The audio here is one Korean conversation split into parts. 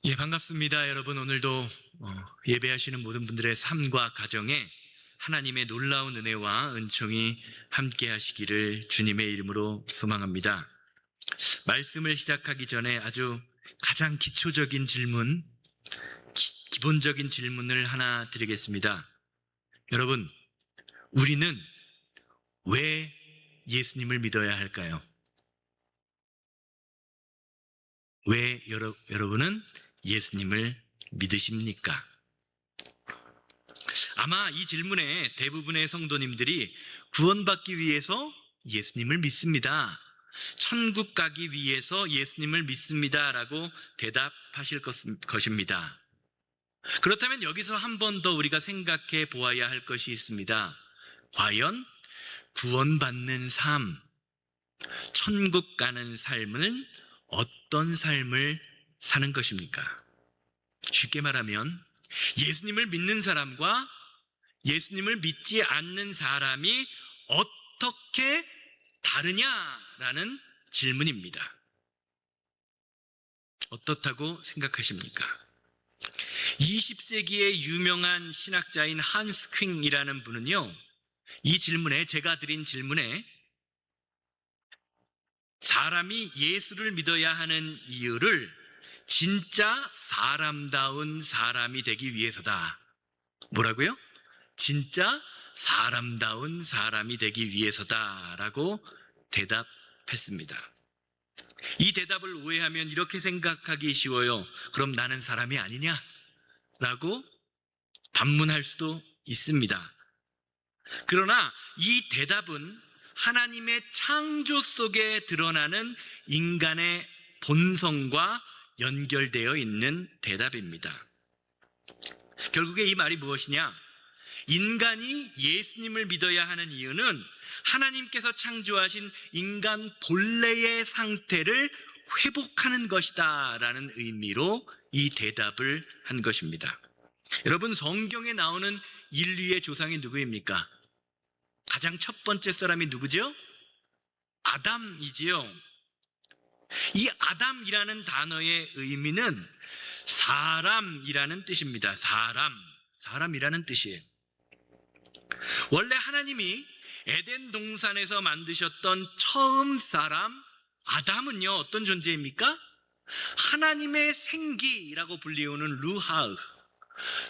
예, 반갑습니다. 여러분, 오늘도 예배하시는 모든 분들의 삶과 가정에 하나님의 놀라운 은혜와 은총이 함께 하시기를 주님의 이름으로 소망합니다. 말씀을 시작하기 전에 아주 가장 기초적인 질문, 기본적인 질문을 하나 드리겠습니다. 여러분, 우리는 왜 예수님을 믿어야 할까요? 왜 여러분은 예수님을 믿으십니까? 아마 이 질문에 대부분의 성도님들이 구원받기 위해서 예수님을 믿습니다, 천국 가기 위해서 예수님을 믿습니다 라고 대답하실 것입니다. 그렇다면 여기서 한 번 더 우리가 생각해 보아야 할 것이 있습니다. 과연 구원받는 삶, 천국 가는 삶은 어떤 삶을 사는 것입니까? 쉽게 말하면 예수님을 믿는 사람과 예수님을 믿지 않는 사람이 어떻게 다르냐라는 질문입니다. 어떻다고 생각하십니까? 20세기의 유명한 신학자인 한스 퀼이라는 분은요, 이 질문에, 제가 드린 질문에 사람이 예수를 믿어야 하는 이유를 진짜 사람다운 사람이 되기 위해서다. 뭐라고요? 진짜 사람다운 사람이 되기 위해서다라고 대답했습니다. 이 대답을 오해하면 이렇게 생각하기 쉬워요. 그럼 나는 사람이 아니냐? 라고 반문할 수도 있습니다. 그러나 이 대답은 하나님의 창조 속에 드러나는 인간의 본성과 연결되어 있는 대답입니다. 결국에 이 말이 무엇이냐? 인간이 예수님을 믿어야 하는 이유는 하나님께서 창조하신 인간 본래의 상태를 회복하는 것이다 라는 의미로 이 대답을 한 것입니다. 여러분, 성경에 나오는 인류의 조상이 누구입니까? 가장 첫 번째 사람이 누구죠? 아담이지요. 이 아담이라는 단어의 의미는 사람이라는 뜻입니다. 사람이라는 뜻이에요. 원래 하나님이 에덴 동산에서 만드셨던 처음 사람 아담은요, 어떤 존재입니까? 하나님의 생기라고 불리우는 루하흐,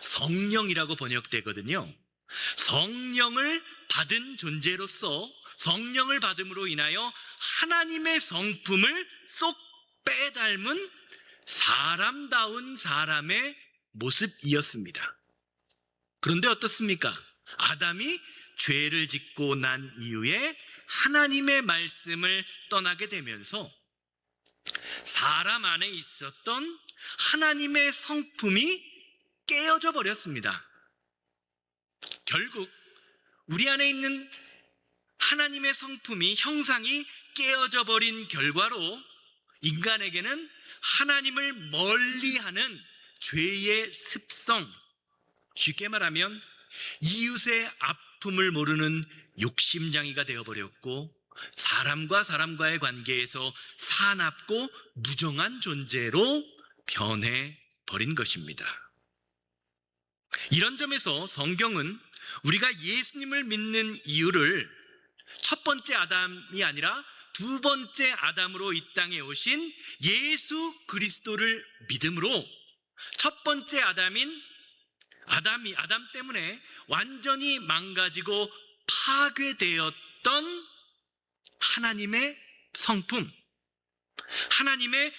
성령이라고 번역되거든요. 성령을 받은 존재로서 성령을 받음으로 인하여 하나님의 성품을 쏙 빼닮은 사람다운 사람의 모습이었습니다. 그런데 어떻습니까? 아담이 죄를 짓고 난 이후에 하나님의 말씀을 떠나게 되면서 사람 안에 있었던 하나님의 성품이 깨어져 버렸습니다. 결국 우리 안에 있는 하나님의 성품이, 형상이 깨어져 버린 결과로 인간에게는 하나님을 멀리하는 죄의 습성, 쉽게 말하면 이웃의 아픔을 모르는 욕심장이가 되어버렸고, 사람과 사람과의 관계에서 사납고 무정한 존재로 변해버린 것입니다. 이런 점에서 성경은 우리가 예수님을 믿는 이유를 첫 번째 아담이 아니라 두 번째 아담으로 이 땅에 오신 예수 그리스도를 믿음으로 첫 번째 아담 때문에 완전히 망가지고 파괴되었던 하나님의 성품, 하나님의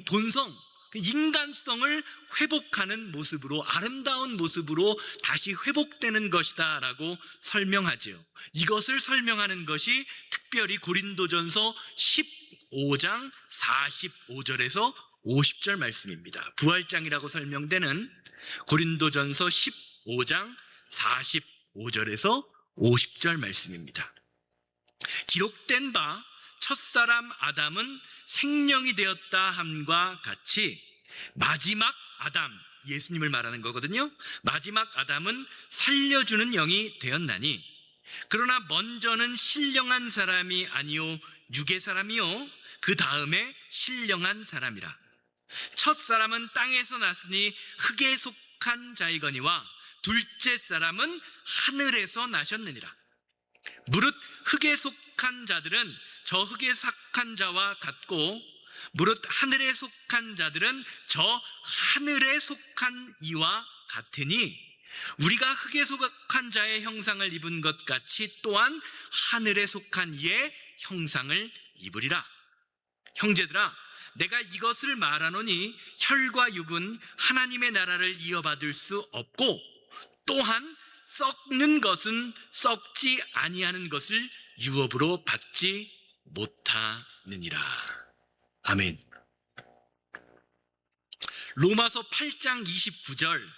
본성, 인간성을 회복하는 모습으로, 아름다운 모습으로 다시 회복되는 것이다 라고 설명하죠. 이것을 설명하는 것이 특별히 고린도전서 15장 45절에서 50절 말씀입니다. 부활장이라고 설명되는 고린도전서 15장 45절에서 50절 말씀입니다. 기록된 바 첫사람 아담은 생명이 되었다 함과 같이 마지막 아담, 예수님을 말하는 거거든요. 마지막 아담은 살려주는 영이 되었나니, 그러나 먼저는 신령한 사람이 아니요 육의 사람이요 그 다음에 신령한 사람이라. 첫 사람은 땅에서 났으니 흙에 속한 자이거니와 둘째 사람은 하늘에서 나셨느니라. 무릇 흙에 속한 자들은 저 흙에 속한 자와 같고 무릇 하늘에 속한 자들은 저 하늘에 속한 이와 같으니 우리가 흙에 속한 자의 형상을 입은 것 같이 또한 하늘에 속한 이의 형상을 입으리라. 형제들아, 내가 이것을 말하노니 혈과 육은 하나님의 나라를 이어받을 수 없고 또한 썩는 것은 썩지 아니하는 것을 유업으로 받지 못하느니라. 아멘. 로마서 8장 29절,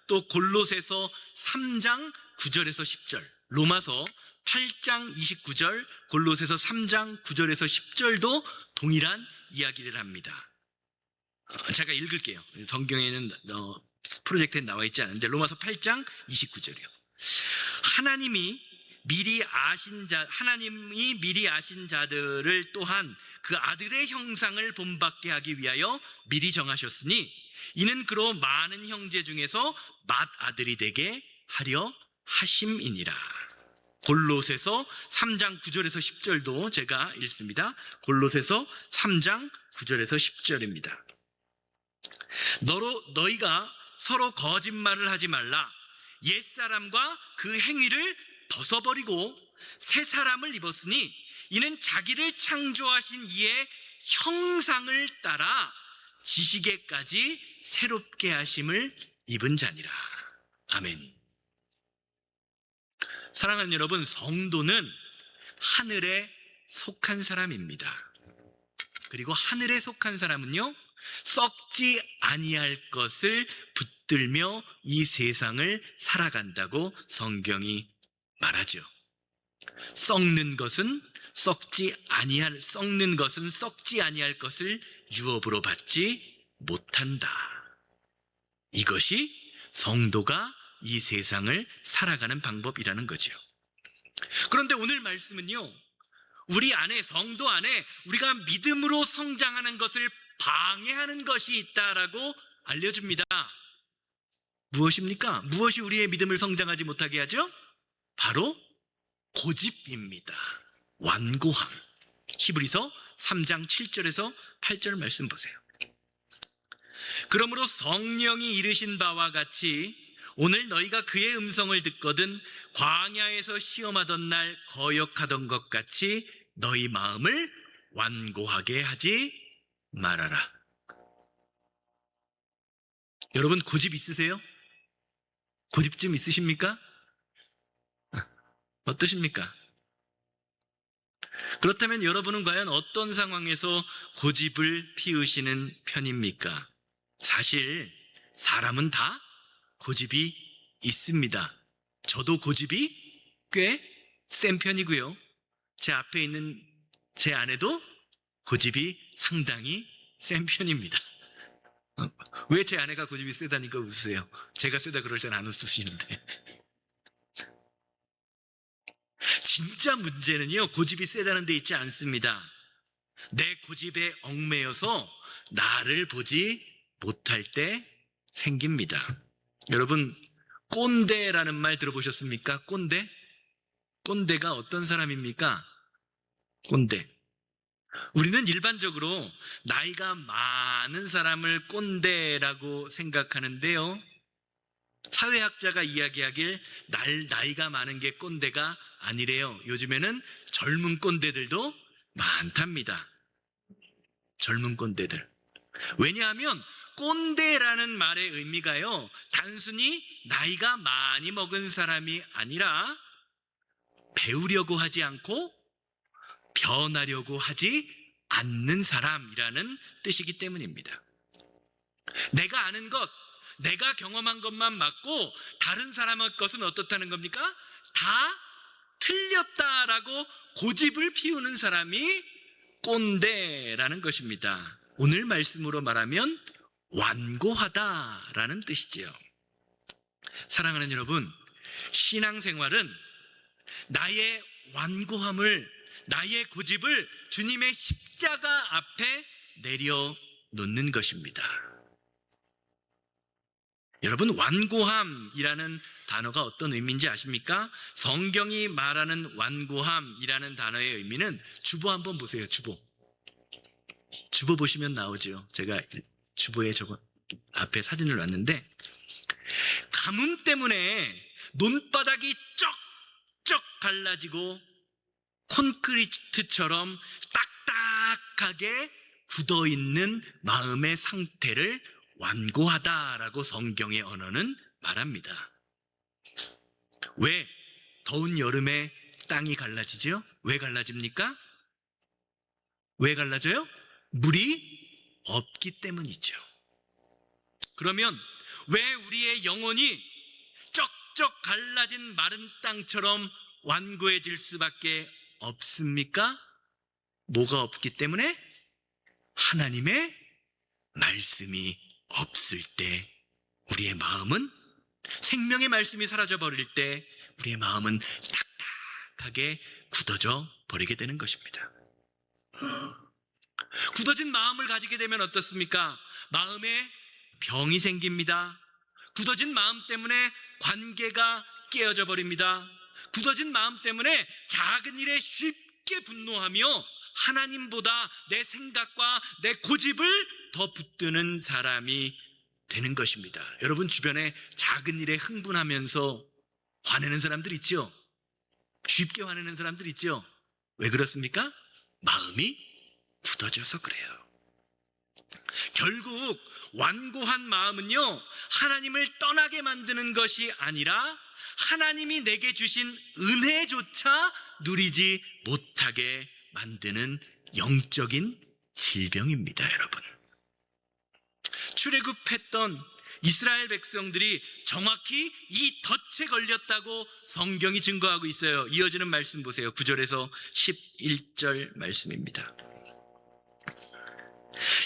또 골로새서 3장 9절에서 10절, 로마서 8장 29절, 골로새서 3장 9절에서 10절도 동일한 이야기를 합니다. 제가 읽을게요. 성경에는 프로젝트에 나와 있지 않은데 로마서 8장 29절이요. 하나님이 미리 아신 자들을 또한 그 아들의 형상을 본받게 하기 위하여 미리 정하셨으니 이는 그로 많은 형제 중에서 맏아들이 되게 하려 하심이니라. 골로새서 3장 9절에서 10절도 제가 읽습니다. 골로새서 3장 9절에서 10절입니다. 너희가 서로 거짓말을 하지 말라. 옛사람과 그 행위를 벗어버리고 새 사람을 입었으니 이는 자기를 창조하신 이의 형상을 따라 지식에까지 새롭게 하심을 입은 자니라. 아멘. 사랑하는 여러분, 성도는 하늘에 속한 사람입니다. 그리고 하늘에 속한 사람은요, 썩지 아니할 것을 붙들며 이 세상을 살아간다고 성경이 말하죠. 썩는 것은 썩지 아니할 것을 유업으로 받지 못한다. 이것이 성도가 이 세상을 살아가는 방법이라는 거죠. 그런데 오늘 말씀은요, 우리 안에, 성도 안에 우리가 믿음으로 성장하는 것을 방해하는 것이 있다라고 알려줍니다. 무엇입니까? 무엇이 우리의 믿음을 성장하지 못하게 하죠? 바로 고집입니다. 완고함. 히브리서 3장 7절에서 8절 말씀 보세요. 그러므로 성령이 이르신 바와 같이 오늘 너희가 그의 음성을 듣거든 광야에서 시험하던 날 거역하던 것 같이 너희 마음을 완고하게 하지 말아라. 여러분, 고집 있으세요? 고집 좀 있으십니까? 어떠십니까? 그렇다면 여러분은 과연 어떤 상황에서 고집을 피우시는 편입니까? 사실 사람은 다 고집이 있습니다. 저도 고집이 꽤 센 편이고요. 제 앞에 있는 제 아내도 고집이 상당히 센 편입니다. 왜 제 아내가 고집이 세다니까 웃으세요? 제가 세다 그럴 땐 안 웃으시는데. 진짜 문제는요, 고집이 세다는 데 있지 않습니다. 내 고집에 얽매여서 나를 보지 못할 때 생깁니다. 여러분, 꼰대라는 말 들어보셨습니까? 꼰대? 꼰대가 어떤 사람입니까? 꼰대. 우리는 일반적으로 나이가 많은 사람을 꼰대라고 생각하는데요, 사회학자가 이야기하길 나이가 많은 게 꼰대가 아니래요. 요즘에는 젊은 꼰대들도 많답니다. 젊은 꼰대들. 왜냐하면 꼰대라는 말의 의미가요, 단순히 나이가 많이 먹은 사람이 아니라 배우려고 하지 않고 변하려고 하지 않는 사람이라는 뜻이기 때문입니다. 내가 아는 것, 내가 경험한 것만 맞고 다른 사람의 것은 어떻다는 겁니까? 다 틀렸다라고 고집을 피우는 사람이 꼰대라는 것입니다. 오늘 말씀으로 말하면 완고하다라는 뜻이지요. 사랑하는 여러분, 신앙생활은 나의 완고함을, 나의 고집을 주님의 십자가 앞에 내려 놓는 것입니다. 여러분, 완고함이라는 단어가 어떤 의미인지 아십니까? 성경이 말하는 완고함이라는 단어의 의미는, 주보 한번 보세요. 주보 보시면 나오죠. 제가 주보에 앞에 사진을 놨는데, 가뭄 때문에 논바닥이 쩍쩍 갈라지고 콘크리트처럼 딱딱하게 굳어있는 마음의 상태를 완고하다라고 성경의 언어는 말합니다. 왜 더운 여름에 땅이 갈라지죠? 왜 갈라집니까? 왜 갈라져요? 물이 없기 때문이죠. 그러면 왜 우리의 영혼이 쩍쩍 갈라진 마른 땅처럼 완고해질 수밖에 없습니까? 뭐가 없기 때문에? 하나님의 말씀이 없을 때 우리의 마음은, 생명의 말씀이 사라져버릴 때 우리의 마음은 딱딱하게 굳어져 버리게 되는 것입니다. 굳어진 마음을 가지게 되면 어떻습니까? 마음에 병이 생깁니다. 굳어진 마음 때문에 관계가 깨어져 버립니다. 굳어진 마음 때문에 작은 일에 쉽게 분노하며 하나님보다 내 생각과 내 고집을 더 붙드는 사람이 되는 것입니다. 여러분 주변에 작은 일에 흥분하면서 화내는 사람들 있죠? 쉽게 화내는 사람들 있죠? 왜 그렇습니까? 마음이 굳어져서 그래요. 결국 완고한 마음은요, 하나님을 떠나게 만드는 것이 아니라 하나님이 내게 주신 은혜조차 누리지 못하게 만드는 영적인 질병입니다. 여러분, 출애굽했던 이스라엘 백성들이 정확히 이 덫에 걸렸다고 성경이 증거하고 있어요. 이어지는 말씀 보세요. 9절에서 11절 말씀입니다.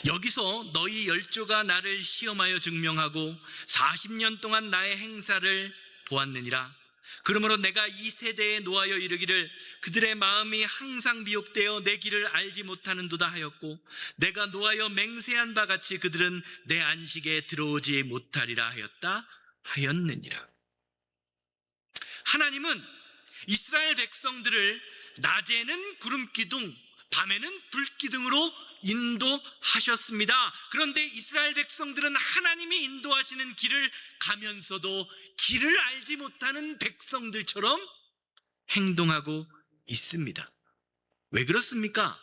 여기서 너희 열조가 나를 시험하여 증명하고 40년 동안 나의 행사를 보았느니라. 그러므로 내가 이 세대에 노하여 이르기를 그들의 마음이 항상 미혹되어 내 길을 알지 못하는도다 하였고, 내가 노하여 맹세한 바 같이 그들은 내 안식에 들어오지 못하리라 하였느니라. 하나님은 이스라엘 백성들을 낮에는 구름기둥, 밤에는 불기둥으로 인도하셨습니다. 그런데 이스라엘 백성들은 하나님이 인도하시는 길을 가면서도 길을 알지 못하는 백성들처럼 행동하고 있습니다. 왜 그렇습니까?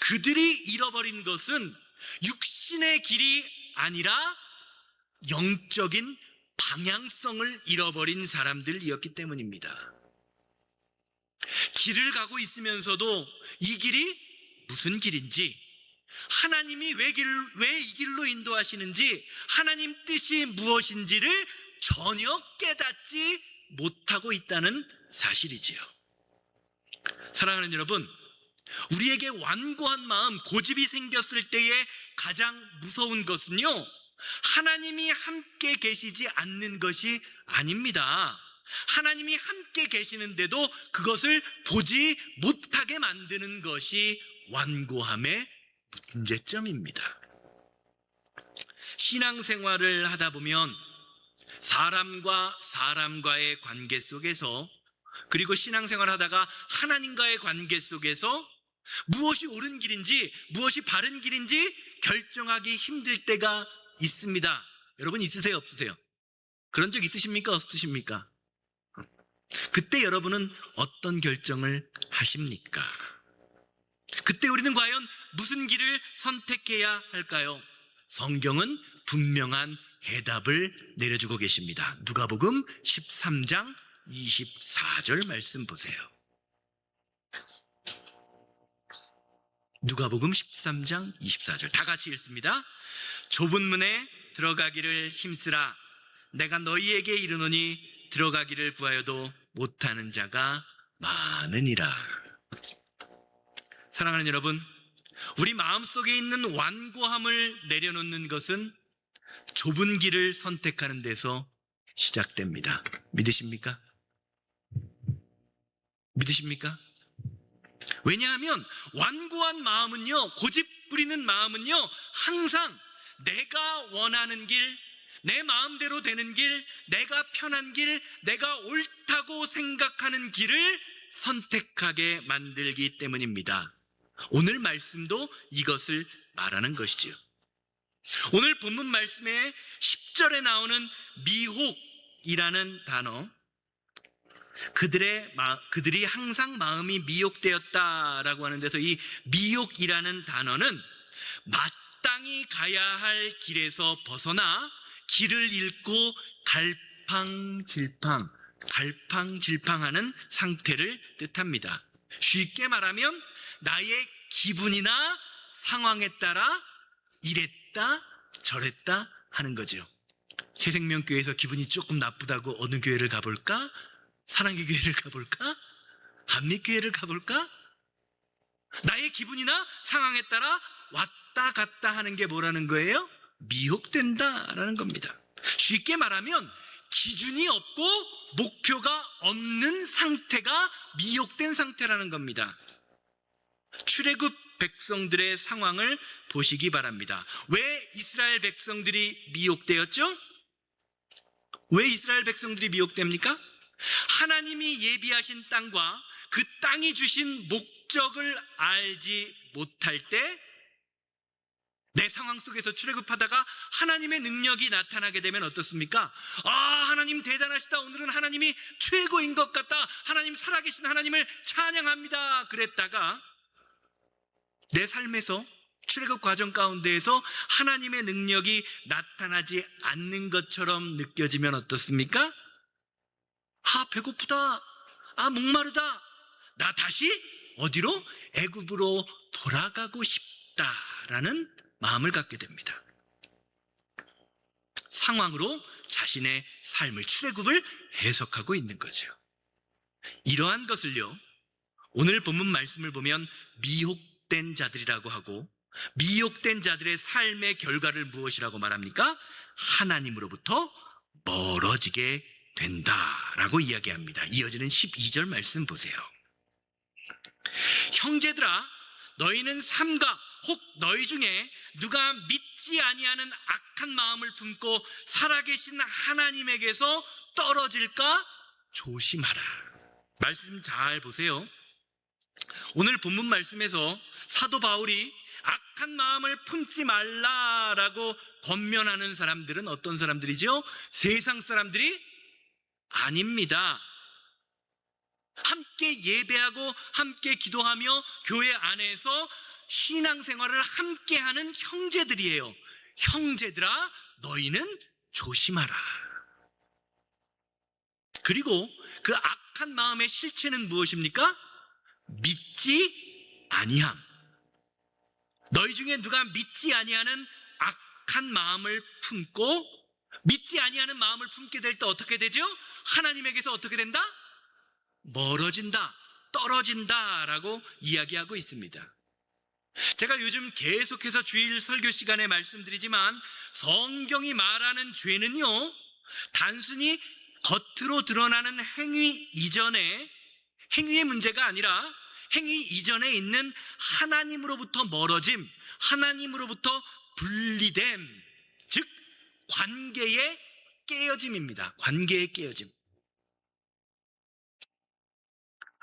그들이 잃어버린 것은 육신의 길이 아니라 영적인 방향성을 잃어버린 사람들이었기 때문입니다. 길을 가고 있으면서도 이 길이 무슨 길인지, 하나님이 왜 이 길로 인도하시는지, 하나님 뜻이 무엇인지를 전혀 깨닫지 못하고 있다는 사실이지요. 사랑하는 여러분, 우리에게 완고한 마음, 고집이 생겼을 때에 가장 무서운 것은요, 하나님이 함께 계시지 않는 것이 아닙니다. 하나님이 함께 계시는데도 그것을 보지 못하게 만드는 것이 완고함의 문제점입니다. 신앙생활을 하다 보면 사람과 사람과의 관계 속에서, 그리고 신앙생활을 하다가 하나님과의 관계 속에서 무엇이 옳은 길인지, 무엇이 바른 길인지 결정하기 힘들 때가 있습니다. 여러분 있으세요, 없으세요? 그런 적 있으십니까, 없으십니까? 그때 여러분은 어떤 결정을 하십니까? 그때 우리는 과연 무슨 길을 선택해야 할까요? 성경은 분명한 해답을 내려주고 계십니다. 누가복음 13장 24절 말씀 보세요. 누가복음 13장 24절 다 같이 읽습니다. 좁은 문에 들어가기를 힘쓰라. 내가 너희에게 이르노니 들어가기를 구하여도 못하는 자가 많으니라. 사랑하는 여러분, 우리 마음속에 있는 완고함을 내려놓는 것은 좁은 길을 선택하는 데서 시작됩니다. 믿으십니까? 믿으십니까? 왜냐하면 완고한 마음은요, 고집 부리는 마음은요, 항상 내가 원하는 길, 내 마음대로 되는 길, 내가 편한 길, 내가 옳다고 생각하는 길을 선택하게 만들기 때문입니다. 오늘 말씀도 이것을 말하는 것이지요. 오늘 본문 말씀에 10절에 나오는 미혹이라는 단어, 그들이 항상 마음이 미혹되었다라고 하는 데서 이 미혹이라는 단어는 마땅히 가야 할 길에서 벗어나 길을 잃고 갈팡질팡하는 상태를 뜻합니다. 쉽게 말하면 나의 기분이나 상황에 따라 이랬다 저랬다 하는 거죠. 새생명교회에서 기분이 조금 나쁘다고 어느 교회를 가볼까? 사랑의 교회를 가볼까? 한미교회를 가볼까? 나의 기분이나 상황에 따라 왔다 갔다 하는 게 뭐라는 거예요? 미혹된다라는 겁니다. 쉽게 말하면 기준이 없고 목표가 없는 상태가 미혹된 상태라는 겁니다. 출애굽 백성들의 상황을 보시기 바랍니다. 왜 이스라엘 백성들이 미혹되었죠? 왜 이스라엘 백성들이 미혹됩니까? 하나님이 예비하신 땅과 그 땅이 주신 목적을 알지 못할 때 내 상황 속에서 출애굽하다가 하나님의 능력이 나타나게 되면 어떻습니까? 하나님 대단하시다. 오늘은 하나님이 최고인 것 같다. 하나님 살아계신 하나님을 찬양합니다. 그랬다가 내 삶에서 출애굽 과정 가운데에서 하나님의 능력이 나타나지 않는 것처럼 느껴지면 어떻습니까? 배고프다. 목마르다. 나 다시 어디로? 애굽으로 돌아가고 싶다라는 마음을 갖게 됩니다. 상황으로 자신의 삶을, 출애굽을 해석하고 있는 거죠. 이러한 것을요, 오늘 본문 말씀을 보면 미혹된 자들이라고 하고, 미혹된 자들의 삶의 결과를 무엇이라고 말합니까? 하나님으로부터 멀어지게 된다라고 이야기합니다. 이어지는 12절 말씀 보세요. 형제들아, 너희는 삼가 혹 너희 중에 누가 믿지 아니하는 악한 마음을 품고 살아계신 하나님에게서 떨어질까 조심하라. 말씀 잘 보세요. 오늘 본문 말씀에서 사도 바울이 악한 마음을 품지 말라라고 권면하는 사람들은 어떤 사람들이죠? 세상 사람들이 아닙니다. 함께 예배하고 함께 기도하며 교회 안에서 신앙생활을 함께하는 형제들이에요. 형제들아, 너희는 조심하라. 그리고 그 악한 마음의 실체는 무엇입니까? 믿지 아니함. 너희 중에 누가 믿지 아니하는 악한 마음을 품고, 믿지 아니하는 마음을 품게 될 때 어떻게 되죠? 하나님에게서 어떻게 된다? 멀어진다, 떨어진다라고 이야기하고 있습니다. 제가 요즘 계속해서 주일 설교 시간에 말씀드리지만 성경이 말하는 죄는요, 단순히 겉으로 드러나는 행위 이전에, 행위의 문제가 아니라 행위 이전에 있는 하나님으로부터 멀어짐, 하나님으로부터 분리됨, 즉 관계의 깨어짐입니다. 관계의 깨어짐.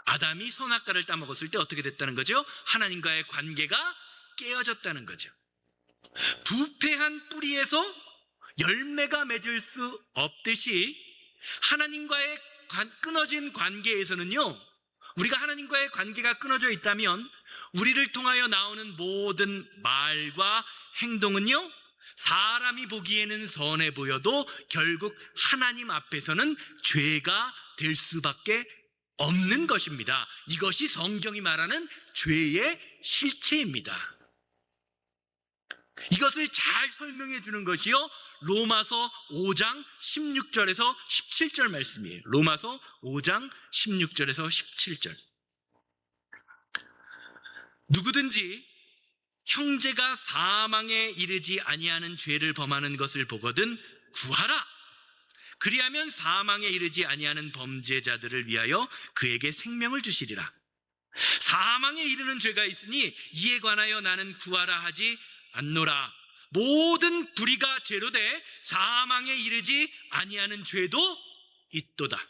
아담이 선악과를 따먹었을 때 어떻게 됐다는 거죠? 하나님과의 관계가 깨어졌다는 거죠. 부패한 뿌리에서 열매가 맺을 수 없듯이 하나님과의 끊어진 관계에서는요, 우리가 하나님과의 관계가 끊어져 있다면 우리를 통하여 나오는 모든 말과 행동은요, 사람이 보기에는 선해 보여도 결국 하나님 앞에서는 죄가 될 수밖에 없는 것입니다. 이것이 성경이 말하는 죄의 실체입니다. 이것을 잘 설명해 주는 것이요, 로마서 5장 16절에서 17절 말씀이에요. 로마서 5장 16절에서 17절. 누구든지 형제가 사망에 이르지 아니하는 죄를 범하는 것을 보거든 구하라. 그리하면 사망에 이르지 아니하는 범죄자들을 위하여 그에게 생명을 주시리라. 사망에 이르는 죄가 있으니 이에 관하여 나는 구하라 하지 않노라. 모든 불의가 죄로 돼 사망에 이르지 아니하는 죄도 있도다.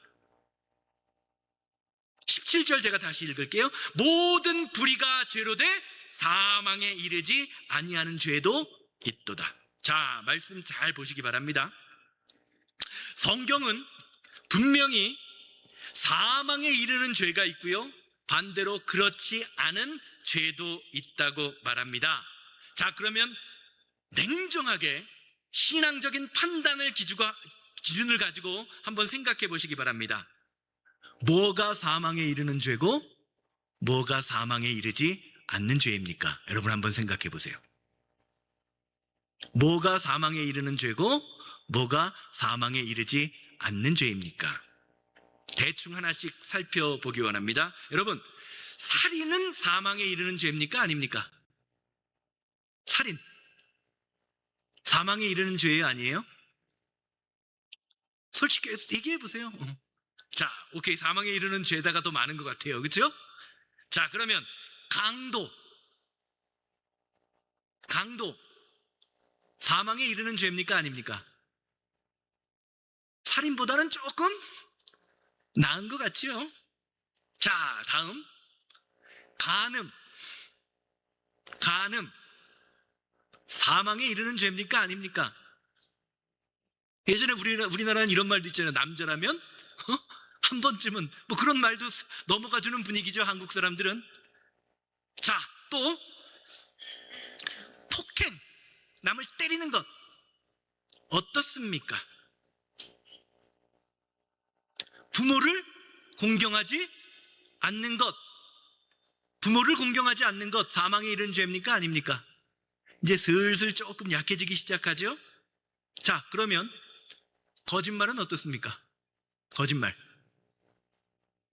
17절 제가 다시 읽을게요. 모든 불의가 죄로 돼 사망에 이르지 아니하는 죄도 있도다. 자, 말씀 잘 보시기 바랍니다. 성경은 분명히 사망에 이르는 죄가 있고요, 반대로 그렇지 않은 죄도 있다고 말합니다. 자, 그러면 냉정하게 신앙적인 판단을 기준을 가지고 한번 생각해 보시기 바랍니다. 뭐가 사망에 이르는 죄고 뭐가 사망에 이르지 않는 죄입니까? 여러분 한번 생각해 보세요. 뭐가 사망에 이르는 죄고 뭐가 사망에 이르지 않는 죄입니까? 대충 하나씩 살펴보기 원합니다. 여러분, 살인은 사망에 이르는 죄입니까? 아닙니까? 살인 사망에 이르는 죄예요? 아니에요? 솔직히 얘기해 보세요. 자, 오케이, 사망에 이르는 죄다가 더 많은 것 같아요. 그렇죠? 자, 그러면 강도 사망에 이르는 죄입니까? 아닙니까? 살인보다는 조금 나은 것 같죠? 자, 다음 간음 사망에 이르는 죄입니까? 아닙니까? 예전에 우리나라는 이런 말도 있잖아요. 남자라면 한 번쯤은 뭐 그런 말도 넘어가주는 분위기죠, 한국 사람들은. 자, 또 폭행, 남을 때리는 것 어떻습니까? 부모를 공경하지 않는 것 사망에 이르는 죄입니까? 아닙니까? 이제 슬슬 조금 약해지기 시작하죠? 자, 그러면 거짓말은 어떻습니까? 거짓말.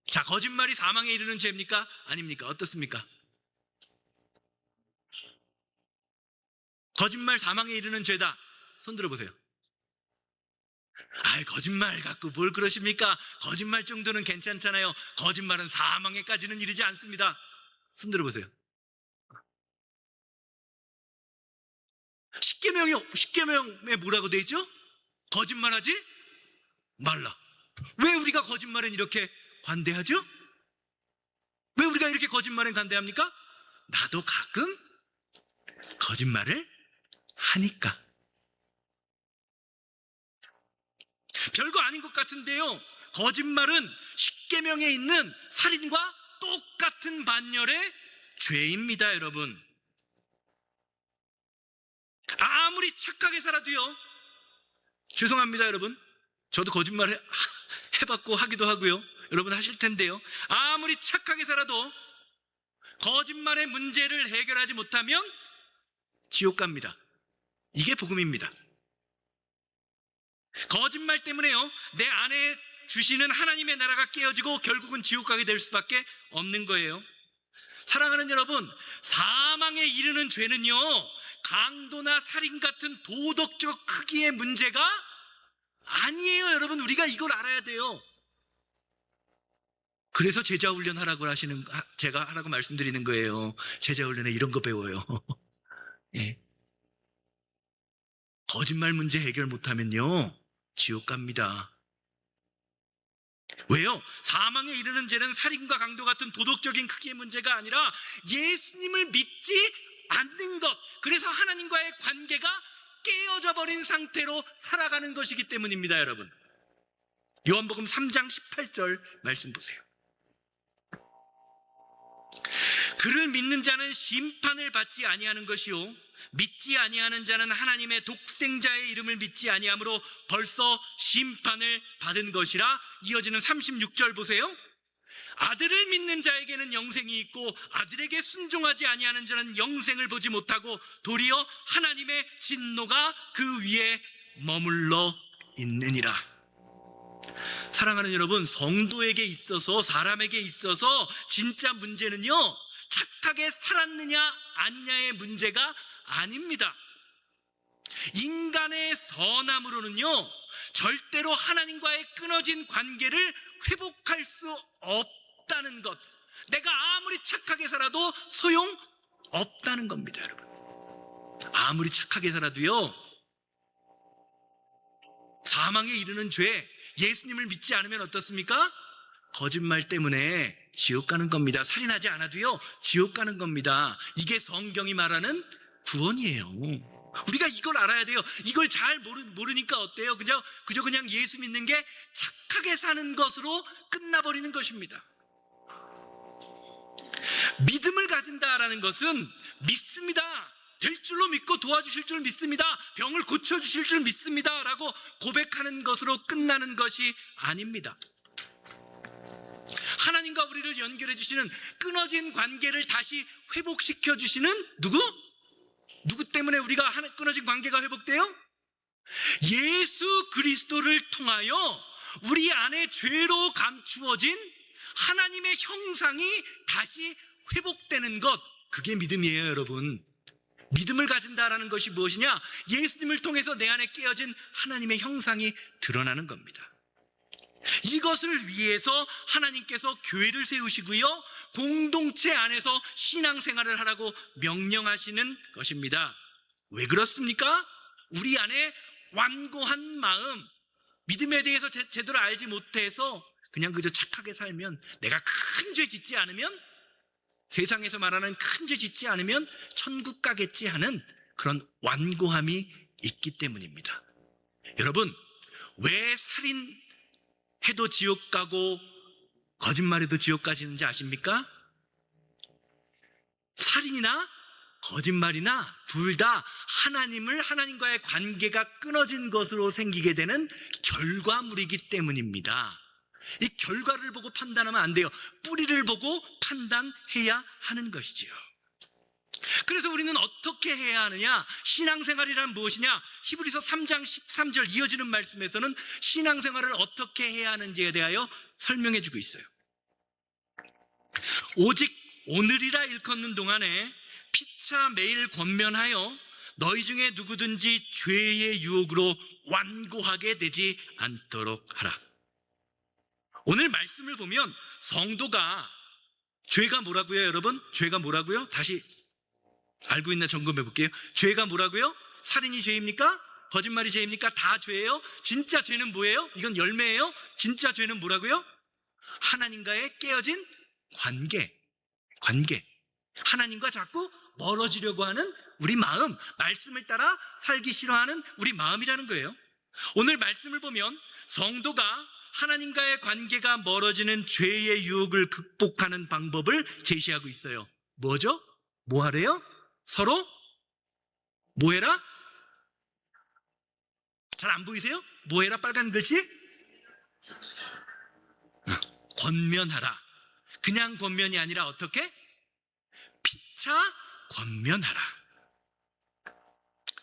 자, 거짓말이 사망에 이르는 죄입니까? 아닙니까? 어떻습니까? 거짓말 사망에 이르는 죄다. 손 들어보세요. 아이, 거짓말 갖고 뭘 그러십니까? 거짓말 정도는 괜찮잖아요. 거짓말은 사망에까지는 이르지 않습니다. 손 들어보세요. 십계명에 뭐라고 돼 있죠? 거짓말하지 말라. 왜 우리가 거짓말은 이렇게 관대하죠? 왜 우리가 이렇게 거짓말은 관대합니까? 나도 가끔 거짓말을 하니까. 별거 아닌 것 같은데요, 거짓말은 십계명에 있는 살인과 똑같은 반열의 죄입니다. 여러분, 아무리 착하게 살아도요, 죄송합니다 여러분, 저도 거짓말 해봤고 하기도 하고요, 여러분 하실 텐데요, 아무리 착하게 살아도 거짓말의 문제를 해결하지 못하면 지옥 갑니다. 이게 복음입니다. 거짓말 때문에요, 내 안에 주시는 하나님의 나라가 깨어지고 결국은 지옥 가게 될 수밖에 없는 거예요. 사랑하는 여러분, 사망에 이르는 죄는요, 강도나 살인 같은 도덕적 크기의 문제가 아니에요. 여러분, 우리가 이걸 알아야 돼요. 그래서 제자훈련 제가 하라고 말씀드리는 거예요. 제자훈련에 이런 거 배워요. 예. 거짓말 문제 해결 못하면요, 지옥 갑니다. 왜요? 사망에 이르는 죄는 살인과 강도 같은 도덕적인 크기의 문제가 아니라 예수님을 믿지 않는 것, 그래서 하나님과의 관계가 깨어져 버린 상태로 살아가는 것이기 때문입니다. 여러분, 요한복음 3장 18절 말씀 보세요. 그를 믿는 자는 심판을 받지 아니하는 것이요, 믿지 아니하는 자는 하나님의 독생자의 이름을 믿지 아니하므로 벌써 심판을 받은 것이라. 이어지는 36절 보세요. 아들을 믿는 자에게는 영생이 있고 아들에게 순종하지 아니하는 자는 영생을 보지 못하고 도리어 하나님의 진노가 그 위에 머물러 있느니라. 사랑하는 여러분, 성도에게 있어서, 사람에게 있어서 진짜 문제는요, 착하게 살았느냐 아니냐의 문제가 아닙니다. 인간의 선함으로는요, 절대로 하나님과의 끊어진 관계를 회복할 수 없다는 것, 내가 아무리 착하게 살아도 소용 없다는 겁니다, 여러분. 아무리 착하게 살아도요, 사망에 이르는 죄, 예수님을 믿지 않으면 어떻습니까? 거짓말 때문에 지옥 가는 겁니다. 살인하지 않아도요, 지옥 가는 겁니다. 이게 성경이 말하는 구원이에요. 우리가 이걸 알아야 돼요. 이걸 잘 모르니까 어때요? 그저 그냥 예수 믿는 게 착하게 사는 것으로 끝나버리는 것입니다. 믿음을 가진다라는 것은 믿습니다. 될 줄로 믿고 도와주실 줄 믿습니다. 병을 고쳐주실 줄 믿습니다. 라고 고백하는 것으로 끝나는 것이 아닙니다. 하나님과 우리를 연결해 주시는 끊어진 관계를 다시 회복시켜 주시는 누구 때문에 우리가 끊어진 관계가 회복돼요? 예수 그리스도를 통하여 우리 안에 죄로 감추어진 하나님의 형상이 다시 회복되는 것, 그게 믿음이에요, 여러분. 믿음을 가진다라는 것이 무엇이냐? 예수님을 통해서 내 안에 깨어진 하나님의 형상이 드러나는 겁니다. 이것을 위해서 하나님께서 교회를 세우시고요, 공동체 안에서 신앙생활을 하라고 명령하시는 것입니다. 왜 그렇습니까? 우리 안에 완고한 마음, 믿음에 대해서 제대로 알지 못해서 그냥 그저 착하게 살면, 내가 큰 죄 짓지 않으면, 세상에서 말하는 큰 죄 짓지 않으면 천국 가겠지 하는 그런 완고함이 있기 때문입니다. 여러분, 왜 살인해도 지옥 가고 거짓말해도 지옥 가시는지 아십니까? 살인이나 거짓말이나 둘 다 하나님과의 관계가 끊어진 것으로 생기게 되는 결과물이기 때문입니다. 이 결과를 보고 판단하면 안 돼요. 뿌리를 보고 판단해야 하는 것이지요. 그래서 우리는 어떻게 해야 하느냐? 신앙생활이란 무엇이냐? 히브리서 3장 13절 이어지는 말씀에서는 신앙생활을 어떻게 해야 하는지에 대하여 설명해 주고 있어요. 오직 오늘이라 일컫는 동안에 피차 매일 권면하여 너희 중에 누구든지 죄의 유혹으로 완고하게 되지 않도록 하라. 오늘 말씀을 보면 성도가, 죄가 뭐라고요, 여러분? 죄가 뭐라고요? 다시 알고 있나 점검해 볼게요. 죄가 뭐라고요? 살인이 죄입니까? 거짓말이 죄입니까? 다 죄예요? 진짜 죄는 뭐예요? 이건 열매예요? 진짜 죄는 뭐라고요? 하나님과의 깨어진 관계. 하나님과 자꾸 멀어지려고 하는 우리 마음, 말씀을 따라 살기 싫어하는 우리 마음이라는 거예요. 오늘 말씀을 보면 성도가 하나님과의 관계가 멀어지는 죄의 유혹을 극복하는 방법을 제시하고 있어요. 뭐죠? 뭐 하래요? 서로 뭐 해라? 잘 안 보이세요? 뭐 해라? 빨간 글씨? 권면하라. 그냥 권면이 아니라 어떻게? 피차 권면하라.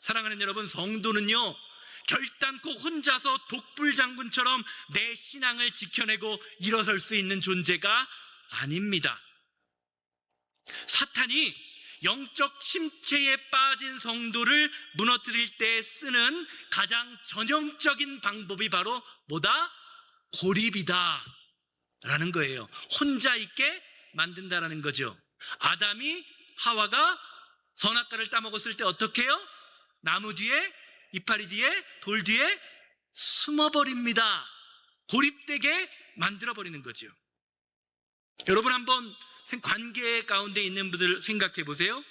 사랑하는 여러분, 성도는요, 결단코 혼자서 독불장군처럼 내 신앙을 지켜내고 일어설 수 있는 존재가 아닙니다. 사탄이 영적 침체에 빠진 성도를 무너뜨릴 때 쓰는 가장 전형적인 방법이 바로 뭐다? 고립이다 라는 거예요. 혼자 있게 만든다라는 거죠. 아담이 하와가 선악과를 따먹었을 때 어떻게 해요? 나무 뒤에, 이파리 뒤에, 돌 뒤에 숨어버립니다. 고립되게 만들어버리는 거죠. 여러분, 한번 관계 가운데 있는 분들 생각해 보세요.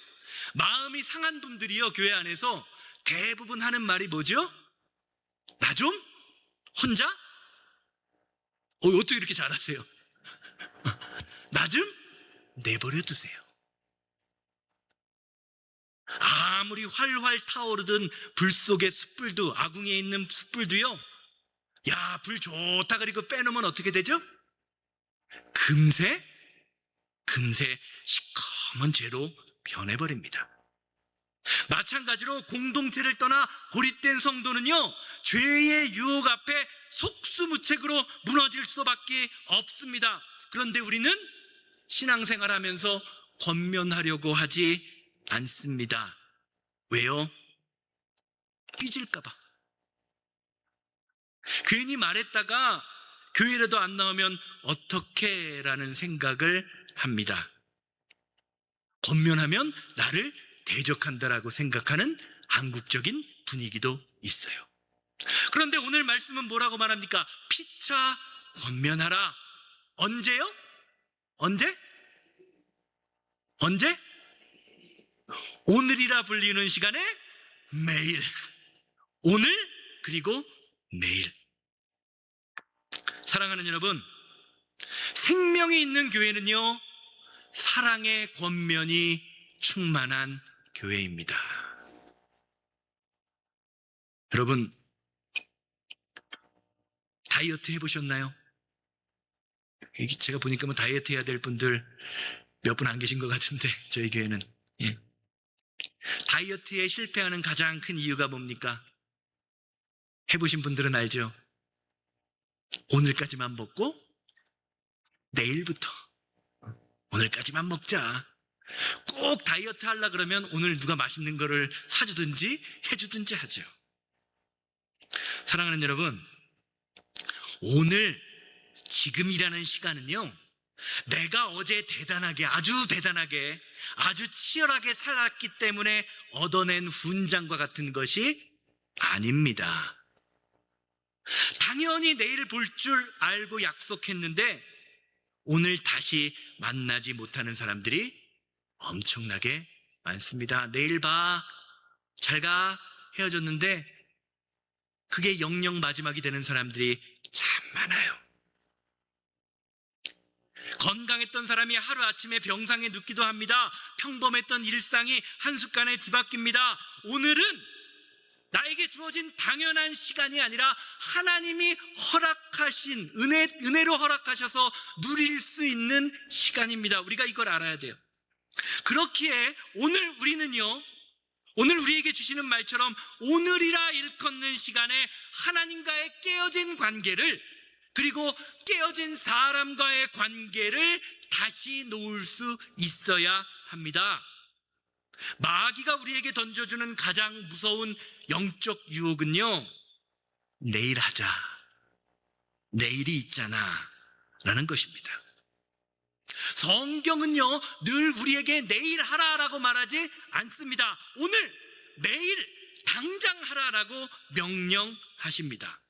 마음이 상한 분들이요, 교회 안에서 대부분 하는 말이 뭐죠? 나 좀? 혼자? 어떻게 이렇게 잘하세요? 나 좀 내버려 두세요. 아무리 활활 타오르던 불 속의 숯불도, 아궁이에 있는 숯불도요, 야, 불 좋다 그리고 빼놓으면 어떻게 되죠? 금세 시커먼 죄로 변해버립니다. 마찬가지로 공동체를 떠나 고립된 성도는요, 죄의 유혹 앞에 속수무책으로 무너질 수밖에 없습니다. 그런데 우리는 신앙생활하면서 권면하려고 하지 않습니다. 왜요? 삐질까봐. 괜히 말했다가 교회라도 안 나오면 어떡해 라는 생각을 합니다. 권면하면 나를 대적한다라고 생각하는 한국적인 분위기도 있어요. 그런데 오늘 말씀은 뭐라고 말합니까? 피차 권면하라. 언제요? 언제? 오늘이라 불리는 시간에 매일. 오늘 그리고 매일. 사랑하는 여러분, 생명이 있는 교회는요, 사랑의 권면이 충만한 교회입니다. 여러분, 다이어트 해보셨나요? 제가 보니까 뭐 다이어트 해야 될 분들 몇 분 안 계신 것 같은데, 저희 교회는. 예. 다이어트에 실패하는 가장 큰 이유가 뭡니까? 해보신 분들은 알죠? 오늘까지만 먹고 내일부터 오늘까지만 먹자. 꼭 다이어트 하려고 그러면 오늘 누가 맛있는 거를 사주든지 해주든지 하죠. 사랑하는 여러분, 오늘 지금이라는 시간은요, 내가 어제 대단하게, 아주 대단하게, 아주 치열하게 살았기 때문에 얻어낸 훈장과 같은 것이 아닙니다. 당연히 내일 볼 줄 알고 약속했는데 오늘 다시 만나지 못하는 사람들이 엄청나게 많습니다. 내일 봐, 잘 가, 헤어졌는데 그게 영영 마지막이 되는 사람들이 참 많아요. 건강했던 사람이 하루아침에 병상에 눕기도 합니다. 평범했던 일상이 한순간에 뒤바뀝니다. 오늘은 나에게 주어진 당연한 시간이 아니라 하나님이 허락하신, 은혜로 허락하셔서 누릴 수 있는 시간입니다. 우리가 이걸 알아야 돼요. 그렇기에 오늘 우리는요, 오늘 우리에게 주시는 말처럼 오늘이라 일컫는 시간에 하나님과의 깨어진 관계를, 그리고 깨어진 사람과의 관계를 다시 놓을 수 있어야 합니다. 마귀가 우리에게 던져주는 가장 무서운 영적 유혹은요, 내일 하자, 내일이 있잖아 라는 것입니다. 성경은요, 늘 우리에게 내일 하라라고 말하지 않습니다. 오늘, 내일, 당장 하라라고 명령하십니다.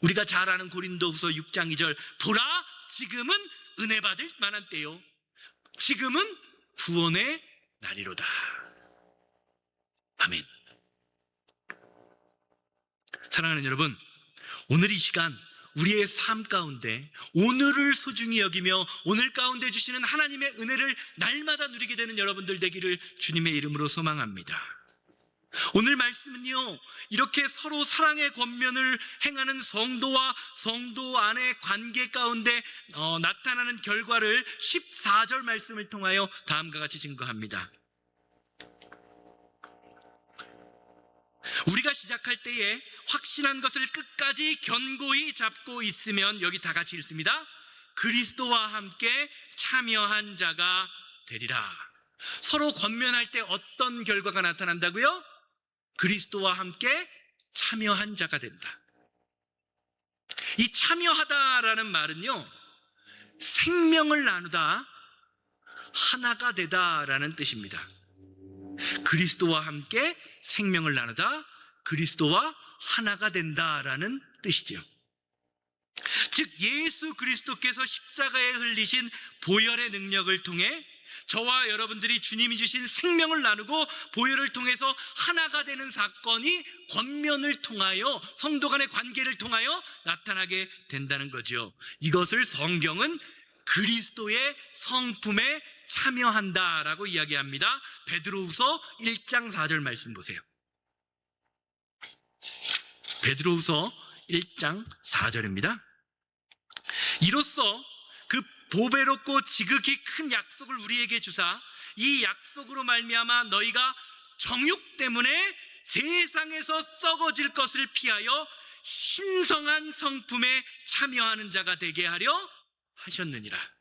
우리가 잘 아는 고린도후서 6장 2절, 보라, 지금은 은혜 받을 만한 때요, 지금은 구원의 날이로다. 아멘. 사랑하는 여러분, 오늘 이 시간 우리의 삶 가운데 오늘을 소중히 여기며 오늘 가운데 주시는 하나님의 은혜를 날마다 누리게 되는 여러분들 되기를 주님의 이름으로 소망합니다. 오늘 말씀은요, 이렇게 서로 사랑의 권면을 행하는 성도와 성도 안의 관계 가운데 나타나는 결과를 14절 말씀을 통하여 다음과 같이 증거합니다. 우리가 시작할 때에 확신한 것을 끝까지 견고히 잡고 있으면, 여기 다 같이 읽습니다. 그리스도와 함께 참여한 자가 되리라. 서로 권면할 때 어떤 결과가 나타난다고요? 그리스도와 함께 참여한 자가 된다. 이 참여하다라는 말은요, 생명을 나누다, 하나가 되다라는 뜻입니다. 그리스도와 함께 생명을 나누다, 그리스도와 하나가 된다라는 뜻이죠. 즉, 예수 그리스도께서 십자가에 흘리신 보혈의 능력을 통해 저와 여러분들이 주님이 주신 생명을 나누고 보혈을 통해서 하나가 되는 사건이 권면을 통하여, 성도 간의 관계를 통하여 나타나게 된다는 거죠. 이것을 성경은 그리스도의 성품에 참여한다라고 이야기합니다. 베드로후서 1장 4절 말씀 보세요. 베드로후서 1장 4절입니다. 이로써 그 보배롭고 지극히 큰 약속을 우리에게 주사 이 약속으로 말미암아 너희가 정욕 때문에 세상에서 썩어질 것을 피하여 신성한 성품에 참여하는 자가 되게 하려 하셨느니라.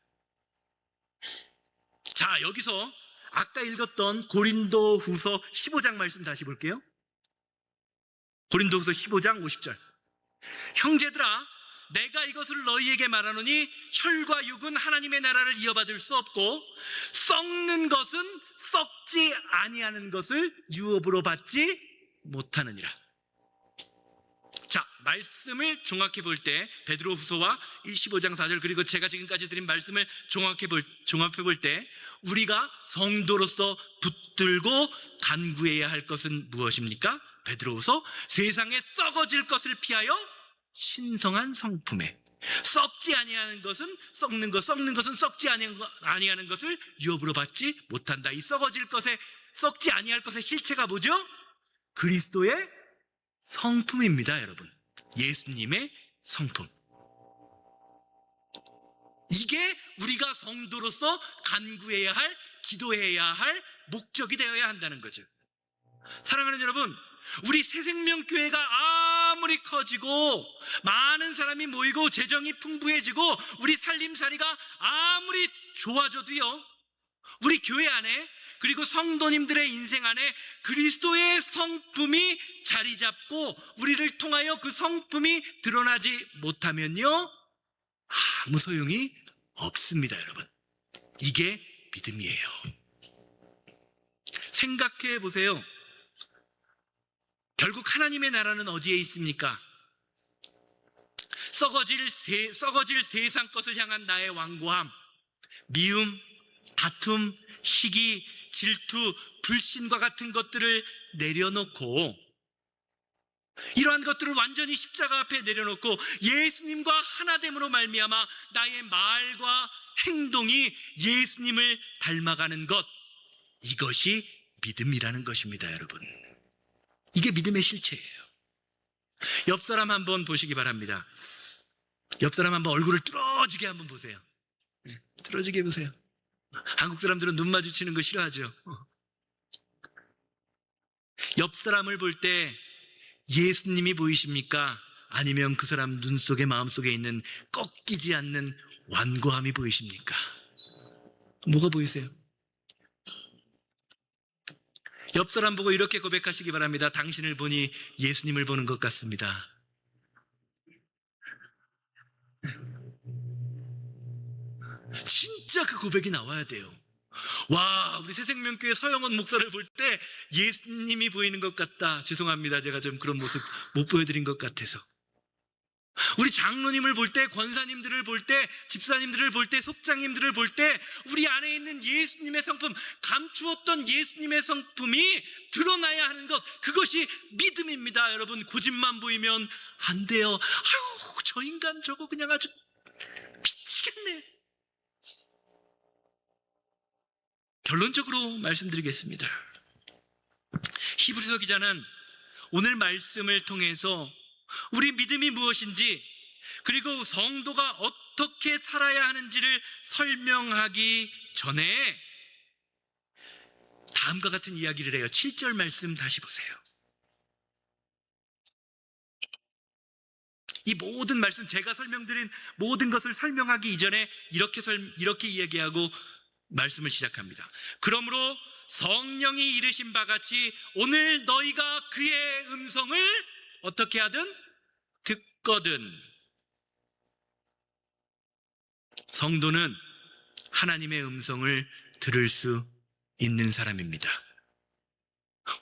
자, 여기서 아까 읽었던 고린도후서 15장 말씀 다시 볼게요. 고린도후서 15장 50절. 형제들아, 내가 이것을 너희에게 말하노니 혈과 육은 하나님의 나라를 이어받을 수 없고 썩는 것은 썩지 아니하는 것을 유업으로 받지 못하느니라. 자, 말씀을 종합해 볼 때 베드로후서와 15장 4절 그리고 제가 지금까지 드린 말씀을 종합해 볼 때 우리가 성도로서 붙들고 간구해야 할 것은 무엇입니까? 베드로후서 세상에 썩어질 것을 피하여 신성한 성품에 썩지 아니하는 것은 썩는 것은 썩지 아니하는 것을 유업으로 받지 못한다. 이 썩지 아니할 것의 실체가 뭐죠? 그리스도의 성품입니다, 여러분. 예수님의 성품. 이게 우리가 성도로서 간구해야 할, 기도해야 할 목적이 되어야 한다는 거죠. 사랑하는 여러분, 우리 새생명교회가 아무리 커지고 많은 사람이 모이고 재정이 풍부해지고 우리 살림살이가 아무리 좋아져도요, 우리 교회 안에 그리고 성도님들의 인생 안에 그리스도의 성품이 자리 잡고 우리를 통하여 그 성품이 드러나지 못하면요, 아무 소용이 없습니다, 여러분. 이게 믿음이에요. 생각해 보세요. 결국 하나님의 나라는 어디에 있습니까? 썩어질 세상 것을 향한 나의 완고함, 미움, 다툼, 시기, 질투, 불신과 같은 것들을 내려놓고, 이러한 것들을 완전히 십자가 앞에 내려놓고 예수님과 하나됨으로 말미암아 나의 말과 행동이 예수님을 닮아가는 것, 이것이 믿음이라는 것입니다, 여러분. 이게 믿음의 실체예요. 옆 사람 한번 보시기 바랍니다. 옆 사람 한번 얼굴을 뚫어지게 한번 보세요. 뚫어지게 보세요. 한국 사람들은 눈 마주치는 거 싫어하죠. 옆 사람을 볼 때 예수님이 보이십니까? 아니면 그 사람 눈 속에 마음 속에 있는 꺾이지 않는 완고함이 보이십니까? 뭐가 보이세요? 옆 사람 보고 이렇게 고백하시기 바랍니다. 당신을 보니 예수님을 보는 것 같습니다. 진짜 그 고백이 나와야 돼요. 와, 우리 새생명교회 서영원 목사를 볼 때 예수님이 보이는 것 같다. 죄송합니다. 제가 좀 그런 모습 못 보여드린 것 같아서. 우리 장로님을 볼 때, 권사님들을 볼 때, 집사님들을 볼 때, 속장님들을 볼 때 우리 안에 있는 예수님의 성품, 감추었던 예수님의 성품이 드러나야 하는 것, 그것이 믿음입니다. 여러분, 고집만 보이면 안 돼요. 아유, 저 인간 저거 그냥 아주 미치겠네. 결론적으로 말씀드리겠습니다. 히브리서 기자는 오늘 말씀을 통해서 우리 믿음이 무엇인지, 그리고 성도가 어떻게 살아야 하는지를 설명하기 전에 다음과 같은 이야기를 해요. 7절 말씀 다시 보세요. 이 모든 말씀, 제가 설명드린 모든 것을 설명하기 이전에 이렇게 이야기하고 말씀을 시작합니다. 그러므로 성령이 이르신 바 같이 오늘 너희가 그의 음성을 어떻게 하든 듣거든. 성도는 하나님의 음성을 들을 수 있는 사람입니다.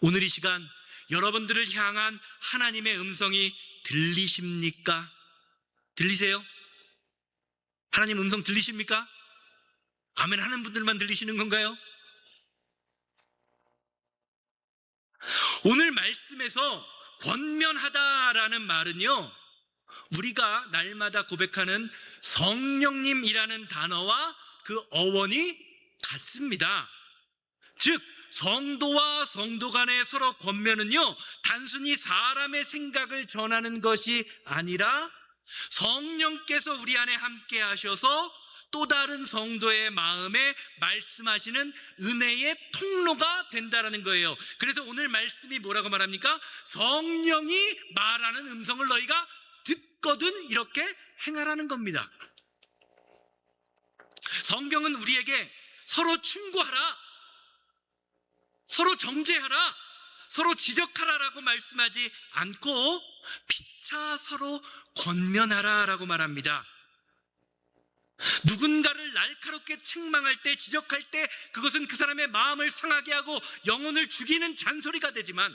오늘 이 시간 여러분들을 향한 하나님의 음성이 들리십니까? 들리세요? 하나님 음성 들리십니까? 아멘 하는 분들만 들리시는 건가요? 오늘 말씀에서 권면하다라는 말은요, 우리가 날마다 고백하는 성령님이라는 단어와 그 어원이 같습니다. 즉 성도와 성도 간의 서로 권면은요, 단순히 사람의 생각을 전하는 것이 아니라 성령께서 우리 안에 함께 하셔서 또 다른 성도의 마음에 말씀하시는 은혜의 통로가 된다는 거예요. 그래서 오늘 말씀이 뭐라고 말합니까? 성령이 말하는 음성을 너희가 듣거든 이렇게 행하라는 겁니다. 성경은 우리에게 서로 충고하라, 서로 정죄하라, 서로 지적하라라고 말씀하지 않고 각자 서로 권면하라라고 말합니다. 누군가를 날카롭게 책망할 때, 지적할 때 그것은 그 사람의 마음을 상하게 하고 영혼을 죽이는 잔소리가 되지만,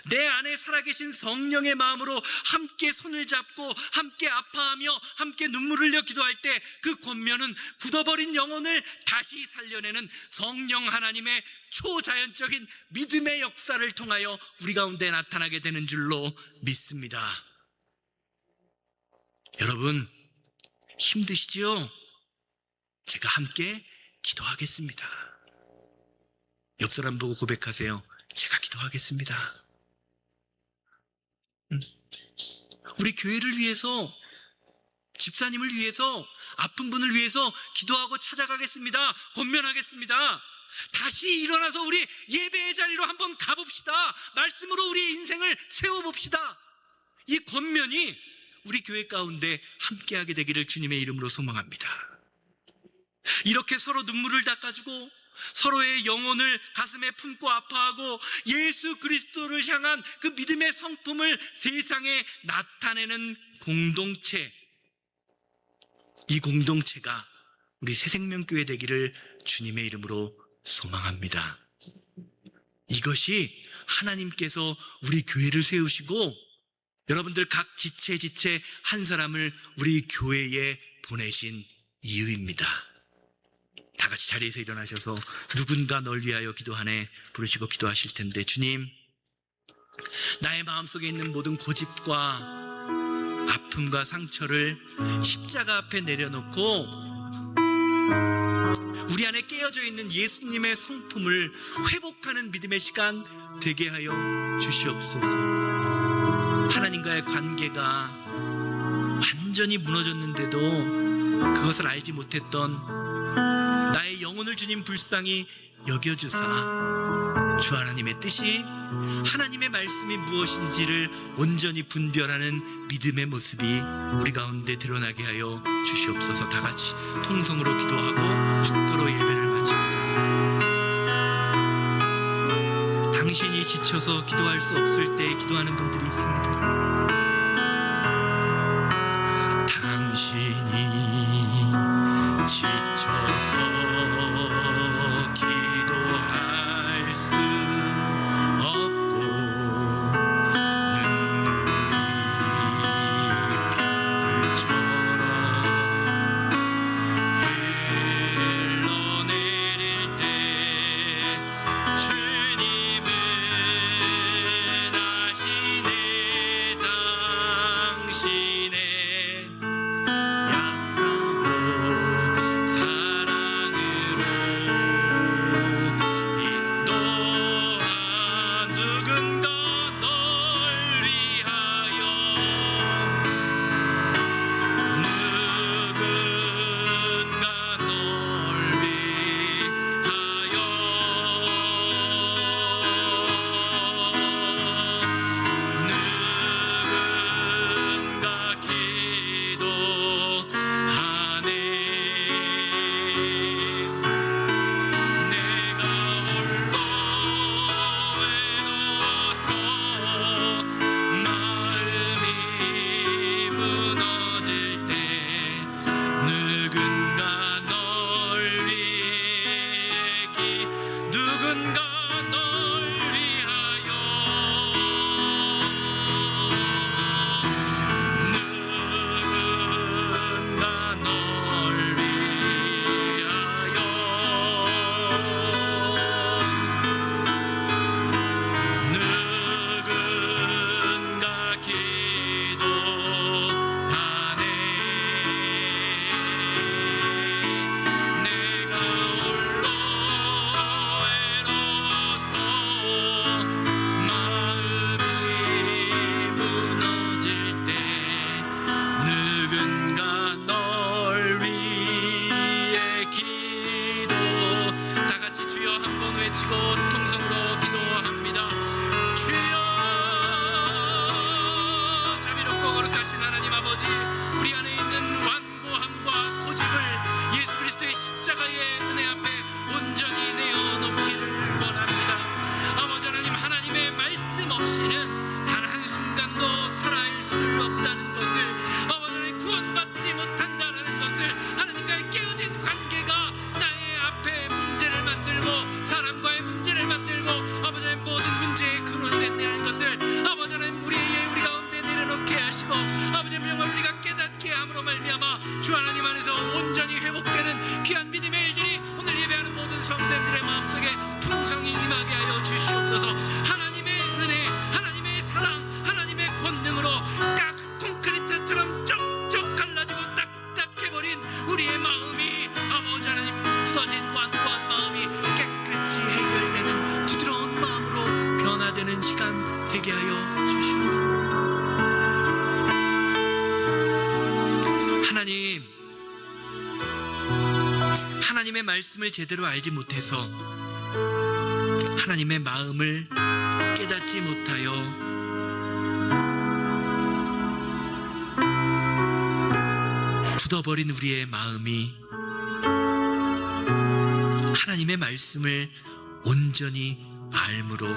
내 안에 살아계신 성령의 마음으로 함께 손을 잡고 함께 아파하며 함께 눈물을 흘려 기도할 때 그 권면은 굳어버린 영혼을 다시 살려내는 성령 하나님의 초자연적인 믿음의 역사를 통하여 우리 가운데 나타나게 되는 줄로 믿습니다. 여러분, 힘드시지요? 제가 함께 기도하겠습니다. 옆 사람 보고 고백하세요. 제가 기도하겠습니다. 우리 교회를 위해서, 집사님을 위해서, 아픈 분을 위해서 기도하고 찾아가겠습니다. 권면하겠습니다. 다시 일어나서 우리 예배의 자리로 한번 가봅시다. 말씀으로 우리의 인생을 세워봅시다. 이 권면이 우리 교회 가운데 함께하게 되기를 주님의 이름으로 소망합니다. 이렇게 서로 눈물을 닦아주고 서로의 영혼을 가슴에 품고 아파하고 예수 그리스도를 향한 그 믿음의 성품을 세상에 나타내는 공동체, 이 공동체가 우리 새생명교회 되기를 주님의 이름으로 소망합니다. 이것이 하나님께서 우리 교회를 세우시고 여러분들 각 지체 한 사람을 우리 교회에 보내신 이유입니다. 다 같이 자리에서 일어나셔서 누군가 널 위하여 기도하네 부르시고 기도하실 텐데, 주님, 나의 마음속에 있는 모든 고집과 아픔과 상처를 십자가 앞에 내려놓고 우리 안에 깨어져 있는 예수님의 성품을 회복하는 믿음의 시간 되게 하여 주시옵소서. 하나님과의 관계가 완전히 무너졌는데도 그것을 알지 못했던 나의 영혼을 주님 불쌍히 여겨주사 주 하나님의 뜻이, 하나님의 말씀이 무엇인지를 온전히 분별하는 믿음의 모습이 우리 가운데 드러나게 하여 주시옵소서. 다 같이 통성으로 기도하고 축도로 예배를 마칩니다. 당신이 지쳐서 기도할 수 없을 때 기도하는 분들이 있습니다. 당신이 지쳐서 기도할 수 없고 눈물이 빗물처럼 흘러내릴 때 주님은 아시네. 당신의 누군가 하나님의 말씀을 제대로 알지 못해서 하나님의 마음을 깨닫지 못하여 굳어버린 우리의 마음이 하나님의 말씀을 온전히 알므로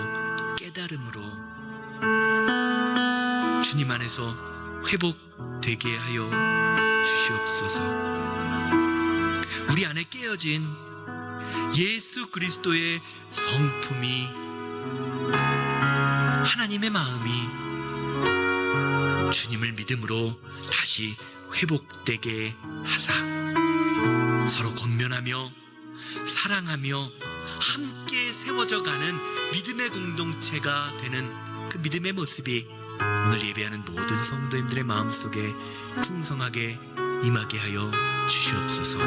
깨달음으로 주님 안에서 회복되게 하여 주시옵소서. 우리 안에 깨어진 예수 그리스도의 성품이, 하나님의 마음이 주님을 믿음으로 다시 회복되게 하사 서로 권면하며 사랑하며 함께 세워져 가는 믿음의 공동체가 되는 그 믿음의 모습이 오늘 예배하는 모든 성도님들의 마음속에 풍성하게 임하게 하여 주시옵소서.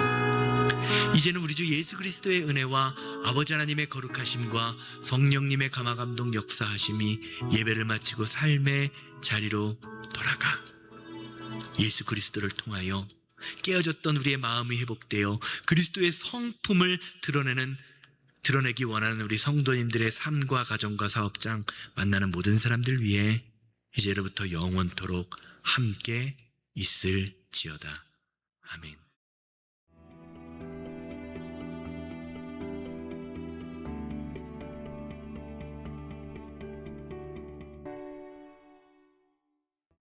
이제는 우리 주 예수 그리스도의 은혜와 아버지 하나님의 거룩하심과 성령님의 감화감동 역사하심이 예배를 마치고 삶의 자리로 돌아가 예수 그리스도를 통하여 깨어졌던 우리의 마음이 회복되어 그리스도의 성품을 드러내기 원하는 우리 성도님들의 삶과 가정과 사업장 만나는 모든 사람들 위해 이제로부터 영원토록 함께 있을지어다.